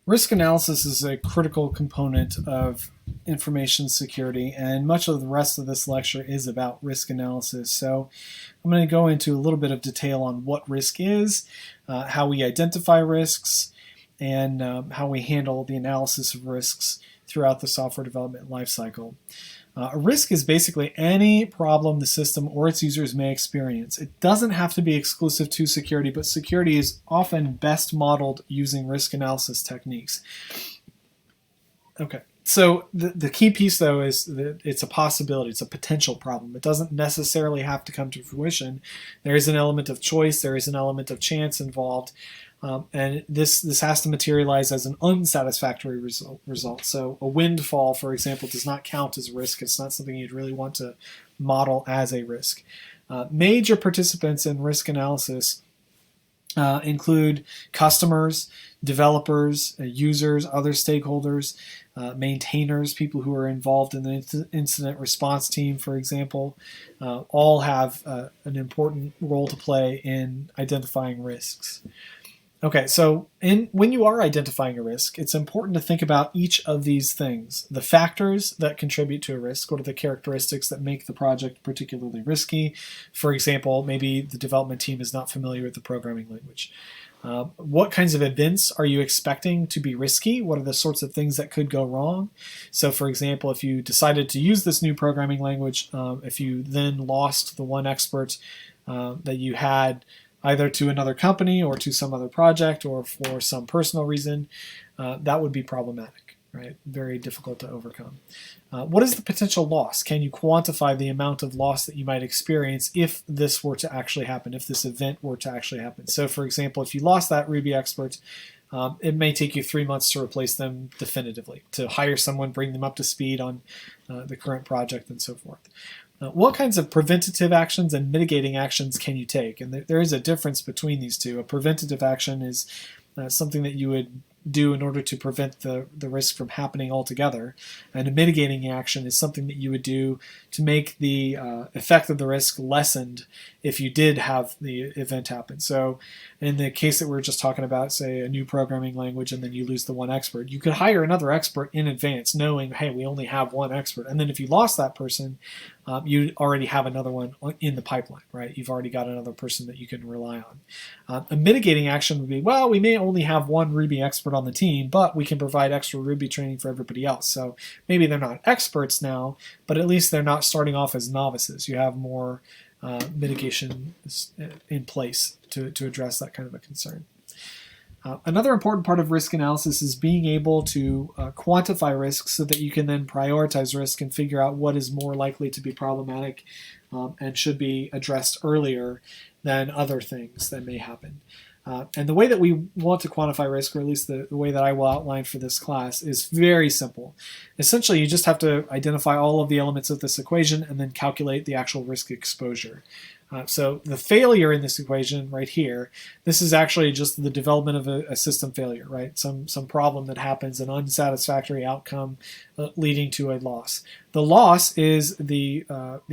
Risk analysis is a critical component of information security, and much of the rest of this lecture is about risk analysis. So I'm going to go into a little bit of detail on what risk is, how we identify risks, and how we handle the analysis of risks throughout the software development lifecycle. A risk is basically any problem the system or its users may experience. It doesn't have to be exclusive to security, but security is often best modeled using risk analysis techniques. Okay, so the key piece, though, is that it's a possibility. It's a potential problem. It doesn't necessarily have to come to fruition. There is an element of choice. There is an element of chance involved. And this has to materialize as an unsatisfactory result. So a windfall, for example, does not count as a risk. It's not something you'd really want to model as a risk. Major participants in risk analysis include customers, developers, users, other stakeholders, maintainers, people who are involved in the incident response team, for example. All have an important role to play in identifying risks. Okay, so when you are identifying a risk, it's important to think about each of these things. The factors that contribute to a risk, what are the characteristics that make the project particularly risky? For example, maybe the development team is not familiar with the programming language. What kinds of events are you expecting to be risky? What are the sorts of things that could go wrong? So for example, if you decided to use this new programming language, if you then lost the one expert that you had either to another company or to some other project or for some personal reason, that would be problematic, right? Very difficult to overcome. What is the potential loss? Can you quantify the amount of loss that you might experience if this were to actually happen, if this event were to actually happen? So for example, if you lost that Ruby expert, it may take you 3 months to replace them definitively, to hire someone, bring them up to speed on the current project and so forth. What kinds of preventative actions and mitigating actions can you take? And there is a difference between these two. A preventative action is something that you would do in order to prevent the risk from happening altogether. And a mitigating action is something that you would do to make the effect of the risk lessened if you did have the event happen. So in the case that we were just talking about, say a new programming language and then you lose the one expert, you could hire another expert in advance knowing, hey, we only have one expert. And then if you lost that person, you already have another one in the pipeline, right? You've already got another person that you can rely on. A mitigating action would be, well, we may only have one Ruby expert on the team, but we can provide extra Ruby training for everybody else. So maybe they're not experts now, but at least they're not starting off as novices. You have more mitigation in place to address that kind of a concern. Another important part of risk analysis is being able to quantify risks so that you can then prioritize risk and figure out what is more likely to be problematic and should be addressed earlier than other things that may happen. And the way that we want to quantify risk, or at least the way that I will outline for this class, is very simple. Essentially, you just have to identify all of the elements of this equation and then calculate the actual risk exposure. So the failure in this equation right here, this is actually just the development of a system failure, right? Some problem that happens, an unsatisfactory outcome leading to a loss. The loss is the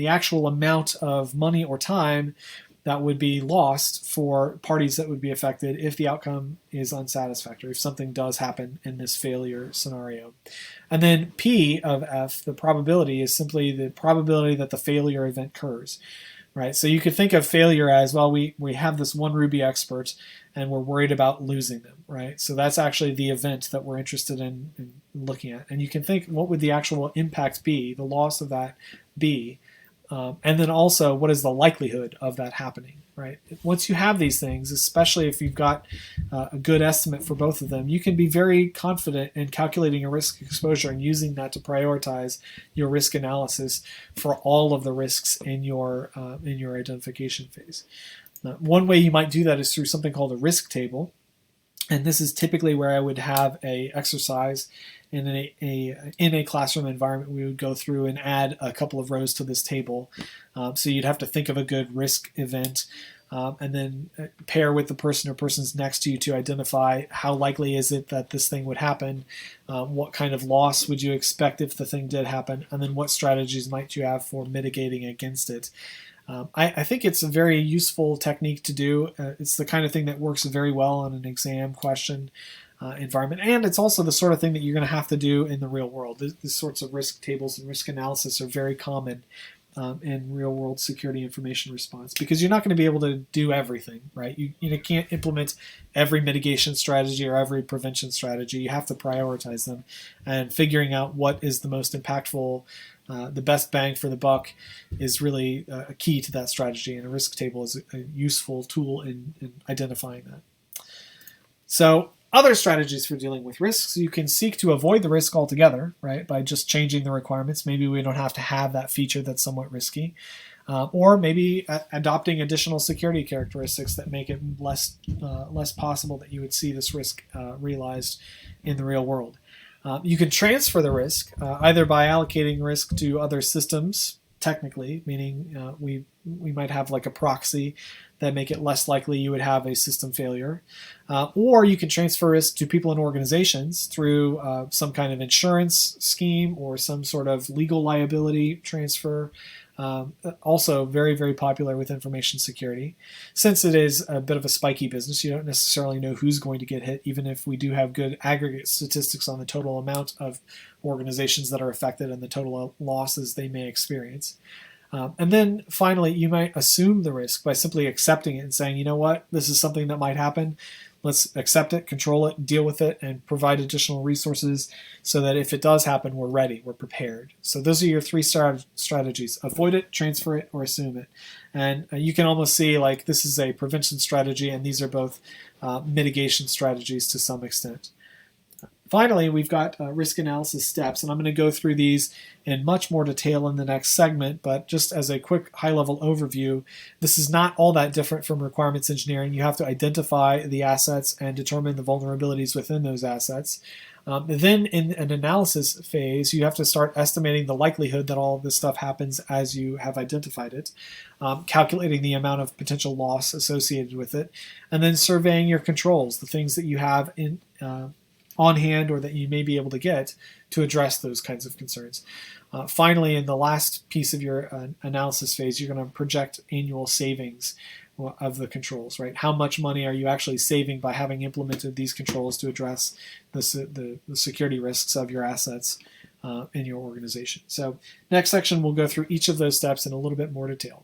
actual amount of money or time that would be lost for parties that would be affected if the outcome is unsatisfactory, if something does happen in this failure scenario. And then P of F, the probability, is simply the probability that the failure event occurs. Right, so you could think of failure as, well, we have this one Ruby expert and we're worried about losing them, right? So that's actually the event that we're interested in looking at. And you can think, what would the actual impact be, the loss of that be? And then also, what is the likelihood of that happening, right? Once you have these things, especially if you've got a good estimate for both of them, you can be very confident in calculating your risk exposure and using that to prioritize your risk analysis for all of the risks in your identification phase. One way you might do that is through something called a risk table. And this is typically where I would have a exercise in a classroom environment. We would go through and add a couple of rows to this table. So you'd have to think of a good risk event and then pair with the person or persons next to you to identify how likely is it that this thing would happen, what kind of loss would you expect if the thing did happen, and then what strategies might you have for mitigating against it. I think it's a very useful technique to do. It's the kind of thing that works very well on an exam question. environment. And it's also the sort of thing that you're going to have to do in the real world. These sorts of risk tables and risk analysis are very common in real-world security information response, because you're not going to be able to do everything, right? You can't implement every mitigation strategy or every prevention strategy. You have to prioritize them, and figuring out what is the most impactful, the best bang for the buck, is really a key to that strategy, and a risk table is a useful tool in identifying that. So other strategies for dealing with risks: you can seek to avoid the risk altogether, right, by just changing the requirements. Maybe we don't have to have that feature that's somewhat risky. Or maybe adopting additional security characteristics that make it less possible that you would see this risk realized in the real world. You can transfer the risk either by allocating risk to other systems, technically, meaning we might have like a proxy that make it less likely you would have a system failure. Or you can transfer risk to people and organizations through some kind of insurance scheme or some sort of legal liability transfer. Also very, very popular with information security. Since it is a bit of a spiky business, you don't necessarily know who's going to get hit, even if we do have good aggregate statistics on the total amount of organizations that are affected and the total losses they may experience. And then finally, you might assume the risk by simply accepting it and saying, you know what, this is something that might happen. Let's accept it, control it, deal with it, and provide additional resources so that if it does happen, we're ready, we're prepared. So those are your three strategies: avoid it, transfer it, or assume it. And you can almost see like this is a prevention strategy, and these are both mitigation strategies to some extent. Finally, we've got risk analysis steps, and I'm going to go through these in much more detail in the next segment, but just as a quick high-level overview, this is not all that different from requirements engineering. You have to identify the assets and determine the vulnerabilities within those assets. Then in an analysis phase, you have to start estimating the likelihood that all of this stuff happens as you have identified it, calculating the amount of potential loss associated with it, and then surveying your controls, the things that you have in on hand or that you may be able to get to address those kinds of concerns. Finally, in the last piece of your analysis phase, you're going to project annual savings of the controls, right? How much money are you actually saving by having implemented these controls to address the security risks of your assets in your organization? So next section, we'll go through each of those steps in a little bit more detail.